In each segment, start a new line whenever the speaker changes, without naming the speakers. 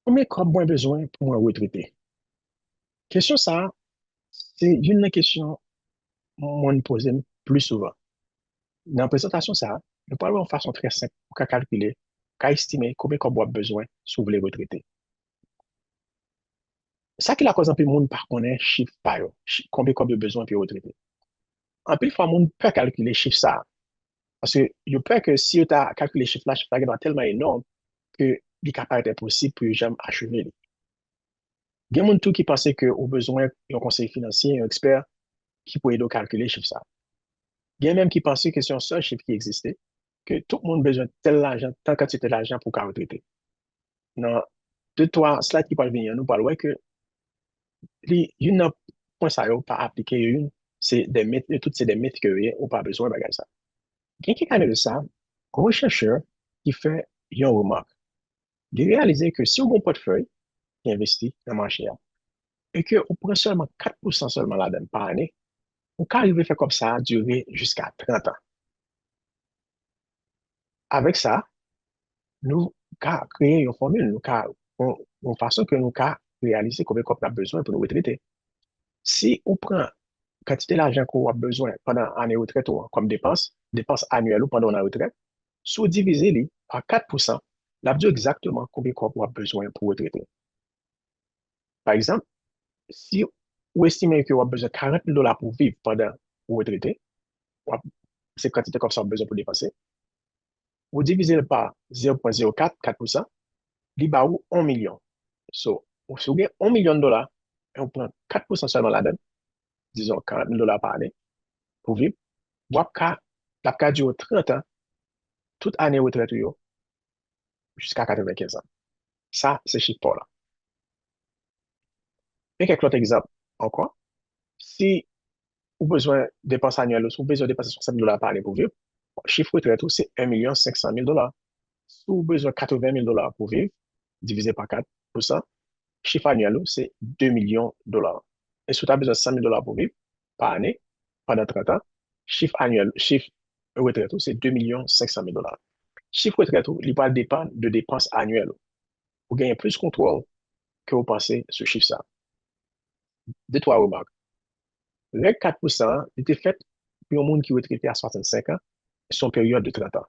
Combien de moins besoin pour un retraité? Question ça, c'est une question qu'on me pose plus souvent. Dans la présentation, ça, nous parlons de façon très simple pour calculer, pour estimer combien qu'on a besoin sur les retraités. Ça qui la cause un peu monde par connaître chiffre par yo, combien qu'on a besoin pour les retraités. En plus, fois, monde peut calculer chiffre ça. Parce que il peut que si tu as calculé chiffre là est tellement énorme que il est capable d'être possible pour jamais achever. Il y a des gens qui pensent que au besoin d'un conseiller financier, un expert qui pourrait donc calculer chiffre ça. Il y a même qui pensent que c'est un seul chiffre qui existait, que tout le monde a besoin de tel argent, telle quantité d'argent pour qu'à retraiter. Non, de toi, cela qui parle venir, nous parlons que une point ça n'a pas appliqué une, c'est des mythes, toutes ces des mythes que ou pas besoin de ça. Quelqu'un qui a de ça, un chercheur qui fait une remarque, de réaliser que si on a un portefeuille qui investit dans le marché et qu'on prend seulement 4% seulement là-dedans par année, on peut arriver à faire comme ça, durer jusqu'à 30 ans. Avec ça, nous avons créé une formule, nous avons une façon que nous avons réaliser combien on a besoin pour nous retraiter. Si on prend quantité d'argent qu'on a besoin pendant l'année retraite comme dépense annuelle ou pendant la retraite, sous divisé par 4%, là, dit exactement combien on a besoin pour retraiter. Par exemple, si vous estimez que vous avez besoin de 40 000 dollars pour vivre pendant vous retraitez, c'est quantité comme ça vous avez besoin pour dépenser, vous divisez par 0,04, 4%, il va vous 1 million. So, si vous avez 1 million de dollars, et on prend 4% seulement là-dedans, disons 40 000 dollars par année pour vivre, vous avez durer 30 ans, toute année retraite jusqu'à 95 ans. Ça, c'est chiffre là. Et quelques autres exemples encore. Si vous avez besoin de dépenses annuelles, si vous avez besoin de dépenser 60 000 dollars par année pour vivre, chiffre retraite, c'est 1 500 000 dollars. Si vous avez besoin de 80 000 dollars pour vivre, divisé par 4%, chiffre annuel, c'est 2 millions de dollars. Et si tu as besoin de 100 000 dollars pour vivre par année, pendant 30 ans, chiffre annuel, chiffre retraite, c'est 2 500 000 dollars. Chiffre retraite, il va dépendre de dépenses annuelles. Vous gagnez plus de contrôle que vous pensez ce chiffre ça. De trois remarques. Règle 4%, il était fait pour un monde qui est retraité à 65 ans, son période de 30 ans.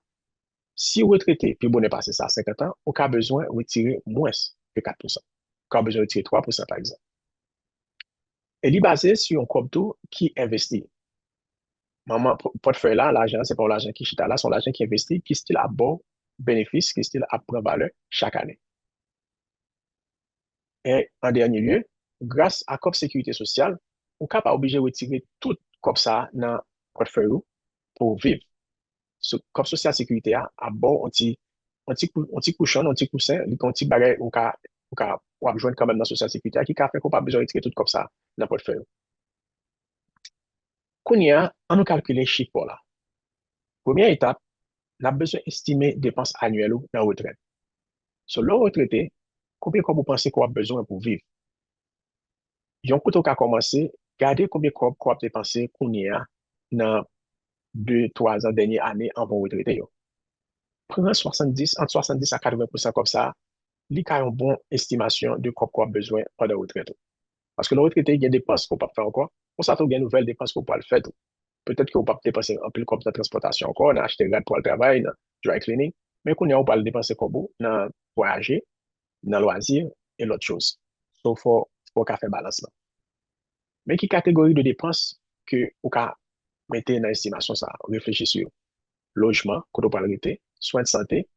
Si vous retraitez, puis vous n'est passé ça à 50 ans, on a besoin de retirer moins que 4%. On a besoin de retirer 3%, par exemple. Elle est basée sur un compte qui investit. Maman, portefeuille là, l'argent, c'est pas l'argent qui chita là, c'est l'argent qui investit, qui style à bon bénéfice, qui style à prendre valeur chaque année. Et en dernier lieu, grâce à COP Sécurité sociale, on n'est pas obligé de retirer tout comme ça dans le portefeuille pour vivre. Ce COP social sécurité a bon, on petit couchon, un petit coussin, un petit bagage, on a joindre quand même dans la social sécurité qui a fait qu'on n'a pas besoin de retirer tout comme ça dans le portefeuille. Qu'on y a, on nous calcule les chiffres là. Première étape, on a besoin d'estimer dépenses annuelles dans la retraite. Sur le retraité, combien vous pensez qu'on a besoin pour vivre? Yon koutou ka komanse, gade combien qu'on a dépensé qu'on y a dans 2, 3 ans, dernière année en bon retraité yo. Prenez 70, entre 70 à 80% comme ça, li ka yon bon estimation de quoi qu'on a besoin pendant la retraite. Parce que le retraité, il y a des dépenses qu'on peut faire encore. On s'attend qu'il y a de nouvelles dépenses qu'on peut le faire. Peut-être qu'on peut dépenser un peu comme de transportation encore, on a acheté grade pour le travail, dans dry cleaning, mais qu'on y a, on peut le dépenser comme vous, dans voyager, dans loisir et l'autre chose. Sauf faut qu'on fait balance là. Mais qui catégorie de dépenses que vous mettez dans l'estimation ça, réfléchissez sur logement, quand on parle de soins de santé,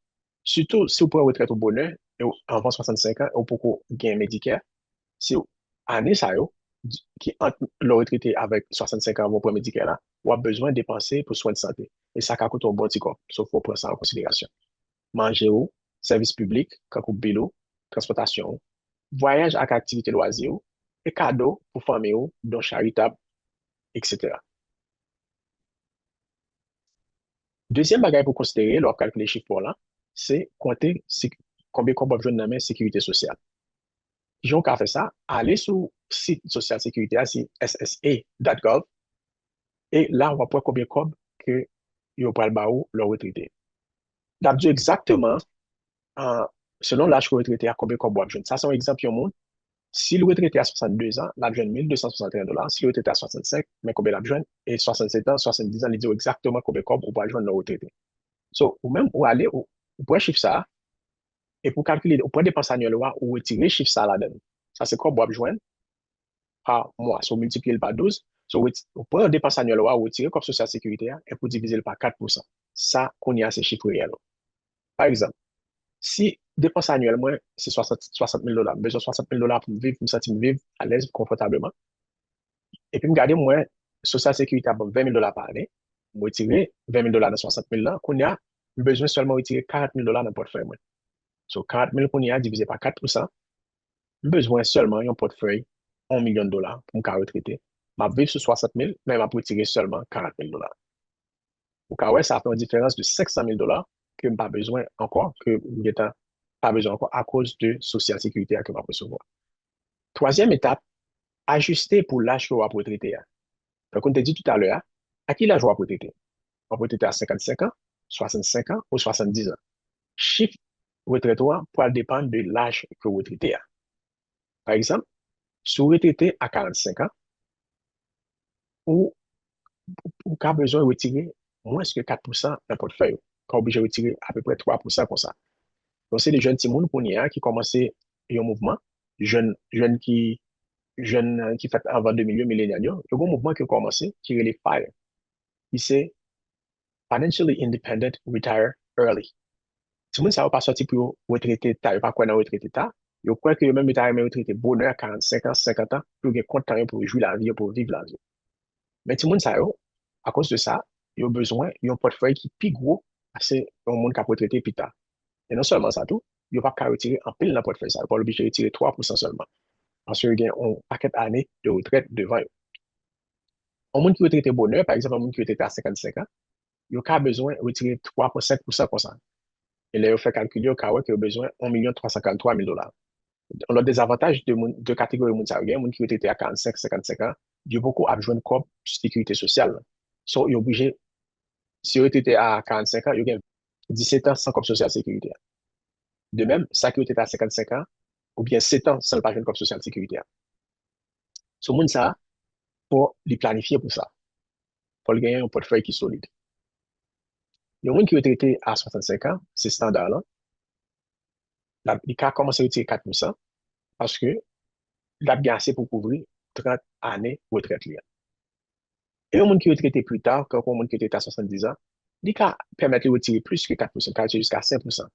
surtout si vous prenez retraite au bonheur, et avant 65 ans, ou pour gagner Medicare, si année ça yo, qui entre le retraité avec 65 ans, vous prenez Medicare là, vous avez besoin de dépenser pour soins de santé. Et ça coûte un bon petit corps, sauf faut prendre ça en considération. Manger ou, service public, quand vous bélo, transportation, voyage avec activité loisir, et cadeaux pour famille ou, dons charitable, etc. Deuxième bagage pour considérer, lors calculer les chiffres là, c'est compter combien on va besoin de la sécurité sociale. Jean qui a fait ça, allez sur le site social sécurité, c'est ssa.gov, et là, on va voir combien de que vous pouvez le leur retraité. D'abord, exactement, selon l'âge que le retraité a, combien qu'on doit besoin. Ça, c'est un exemple au monde. Si le retraité a 62 ans, il a besoin de $1 261. Si le retraité a 65, mais combien il a besoin? Et 67 ans, 70 ans, il dit exactement combien qu'on doit besoin de le retraité. So, ou même, ou aller, ou pour chiffre ça, et pour calculer, ou pour dépenser annuel, ou retirer chiffre ça là-dedans. Ça, c'est quoi, doit besoin par mois. So, multiplier par 12. So, ou pour dépenser annuel, ou retirer comme social sécurité, et pour diviser par 4%. Ça, qu'on y a ces chiffres réels. Par exemple, si dépense annuellement, c'est 60 000 $, besoin de 60 000 $ pour vivre, pour me sentir vivre à l'aise, confortablement. Et puis, me garder, moi, social sécurité à 20 000 $ par année, je retirer 20 000 $ dans 60 000 là, qu'on a besoin seulement de retirer 40 000 $ dans le portefeuille. So, 40 000 qu'on a divisé par 4%, besoin seulement d'un portefeuille 1 million de dollars pour me retraiter. Je vivre sur 60 000, mais je vais retirer seulement 40 000 $. Au cas où ça fait une différence de 500 000 $ que je n'ai pas besoin encore, que je n'ai pas besoin encore à cause de social sécurité que je vais recevoir. Troisième étape, ajuster pour l'âge que vous avez retraité. Donc, on t'a dit tout à l'heure, à qui l'âge vous avez retraité? On peut retraiter à 55 ans, 65 ans ou 70 ans. Chiffre retraite pour dépendre de l'âge que vous retraitez. Par exemple, si vous retraitez à 45 ans, ou vous avez besoin de retirer moins que 4% d'un portefeuille. Vous êtes obligé de retirer à peu près 3% comme ça. Donc, c'est des jeunes Timoun pour qui commencent un mouvement, jeunes qui fait avant 2000 millénaires. Il y a un mouvement qui a commencé, qui est les FIRE. Il c'est Financially Independent Retire Early. Timoun, ça va pas sortir pour retraiter tard, pas quoi dans retraiter tard. Je crois que même retire, mais retraiter bonheur à 45 ans, 50 ans, pour gagner compte temps pour jouir la vie, pour vivre la vie. Mais Timoun, ça, à cause de ça, il y a besoin d'un portefeuille qui est plus gros, assez un monde qui a retraité plus tard. Et non seulement ça tout, il n'y a pas qu'à retirer en pile dans le portefeuille, ça. Il pas obligé de retirer 3% seulement. Parce qu'il y a un paquet d'années de retraite devant eux. Un monde qui retraite bonheur, par exemple, un monde qui retraite à 55 ans, il a besoin de retirer 3,5% comme ça. Et là, il fait calculer il a besoin de 1 343 000 $. On a des avantages de catégorie de monde, il y a un monde qui retraite à 45, 55 ans, il y a beaucoup à besoin de corps sécurité sociale. So, il est obligé, si il retraite à 45 ans, il y a 17 ans sans corps social sécurité. De même, ça qui retraite à 55 ans, ou bien 7 ans sans le pas comme social sécurité. Ce monde ça, pour les planifier pour ça, pour le gagner un portefeuille qui est solide. Il y a un monde qui est retraité à 65 ans, c'est standard là. Il a commencé à retirer 4% parce que il a bien assez pour couvrir 30 années de retraite. Et un monde qui est retraité plus tard, quand un monde qui est retraité à 70 ans, il a permettre de retirer plus que 4%, car jusqu'à 5%.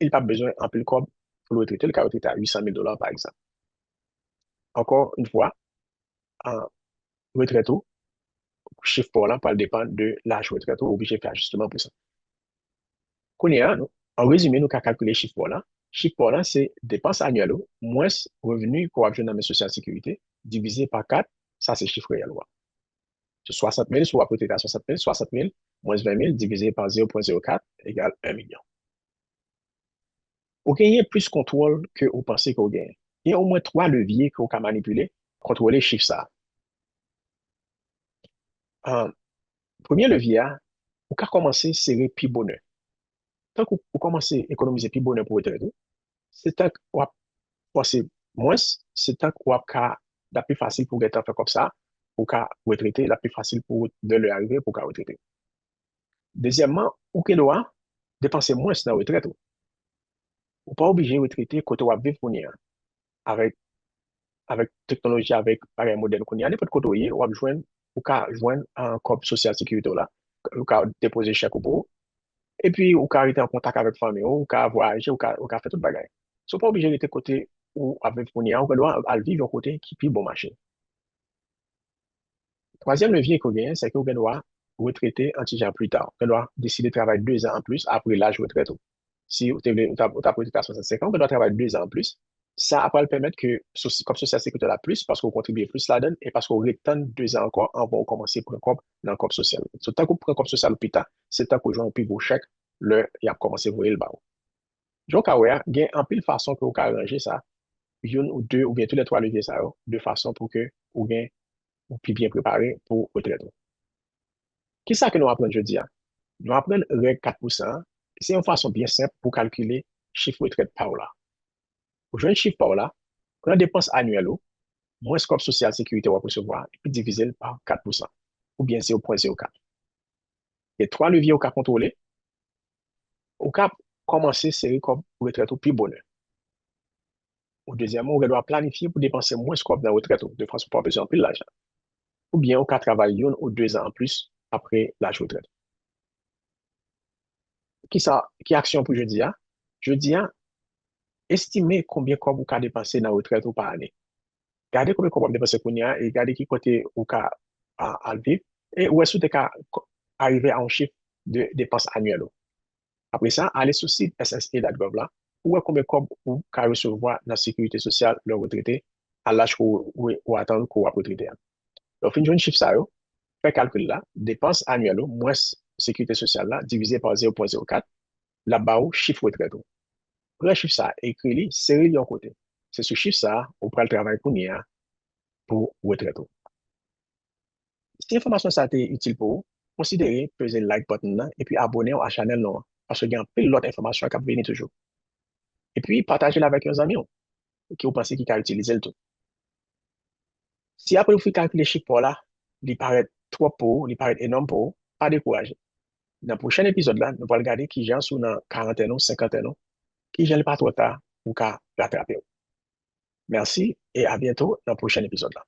Il n'a pas besoin en plus pour le retraiter, il a retraité à 800 000 $ par exemple. Encore une fois, en retraite, chiffre pour là, pour dépendre de l'âge retraite, obligé de faire ajustement pour ça. En résumé, nous avons calculé chiffre pour là. Chiffre pour là, c'est dépenses annuelles moins revenus qu'on a besoin dans mes sociales sécurité divisé par 4, ça c'est chiffre réel. C'est 60 000, soit peut-être à 60 000, 60 000 moins 20 000 divisé par 0,04 égale 1 million. Vous gagnez plus contrôle que vous pensez que vous gagnez. Il y a au moins 3 leviers que vous pouvez manipuler, contrôler chiffre ça. Premier levier, vous pouvez commencer à serrer plus bonheur. Tant que vous commencez à économiser plus bonheur pour votre c'est tant que vous pensez moins, c'est tant que vous la plus facile pour être fait comme ça, pour qu'à retraiter, la plus facile pour de leur arriver pour qu'à retraiter. Deuxièmement, vous pouvez dépenser moins dans la retraite. Vous pas obligé de retraiter quand vous vivre pour avec avec technologie, avec pareil modèle qu'on y a, n'importe quoi, vous avez besoin, vous joindre un corps social sécurité là, vous pouvez déposer chèque au bureau, et puis vous pouvez être en contact avec la famille, vous pouvez voyager, vous pouvez faire tout le bagage. Vous pas obligé de côté ou avec qu'on y a, vous doit vivre au côté qui est bon marché. Troisième levier qu'on gagne, c'est que vous doit retraiter un petit plus tard. Vous doit décider de travailler 2 ans en plus après l'âge de retraite. Si vous avez retraité à 65 ans, vous doit travailler 2 ans en plus. Ça va le permettre que, comme social sécurité là plus, parce qu'on contribue plus là-dedans et parce qu'on retente 2 ans encore avant de commencer pour un corps dans le corps social. So, tant qu'on prend un corps social plus tard, c'est tant qu'on joue un plus gros chèque, il a commencé à voir le bas. Donc, il y a un pile de façon que vous pouvez arranger ça, une ou deux, ou bien tous les 3 leviers, ça, de façon pour que vous gagnez ou puis bien préparé pour retraite. Qui ça que nous apprenons jeudi? Nous apprenons règle 4%. C'est une façon bien simple pour calculer chiffre retraite par là. Pour jouer un chiffre par là, quand la dépense annuelle, moins scope social sécurité on va recevoir, et puis diviser par 4%, ou bien 0,04. Il y a trois leviers au cas contrôlé. Au cas commencer série comme retraite au plus bonheur. Au deuxième, on doit planifier pour dépenser moins scope dans la retraite de façon pour besoin plus l'argent. Ou bien au cas travailler 1 ou 2 ans en plus après l'âge retraite. Qui action pour jeudi? Jeudi, estimer combien vous avez dépensé dans la retraite ou par année. Gardez combien vous avez dépensé pour et gardez qui côté vous avez à vivre et où est-ce que vous arriver à un chiffre de dépenses annuelles. Après ça, allez sur le site ssa.gov là, où est combien vous avez recevoir dans la sécurité sociale, le retraité, à l'âge où attendre qu'on va retraiter. Donc, fin de un chiffre ça, fait calcul là, dépenses annuelles moins sécurité sociale là, divisé par 0,04, là-bas, chiffre retraite. Pour le chiffre ça, écrit-le, serrez-le en côté. C'est ce chiffre ça, on prend le travail pour retraite. Si l'information ça a été utile pour vous, considérez peser le like button là, et puis abonnez-vous à la chaîne là, parce qu'il y a plein d'autres informations qui viennent toujours. Et puis, partagez-la avec vos amis qui vous pensez qu'ils ont utilisé le tout. Si après vous faites calculer les chiffres là, il paraît trop pour, il paraît énorme pour vous, pas décourager. Dans le prochain épisode là, nous allons regarder qui gens sont dans 40 ans, 50 ans, qui gèlent pas trop tard ou qu'à rattraper. Merci et à bientôt dans le prochain épisode là.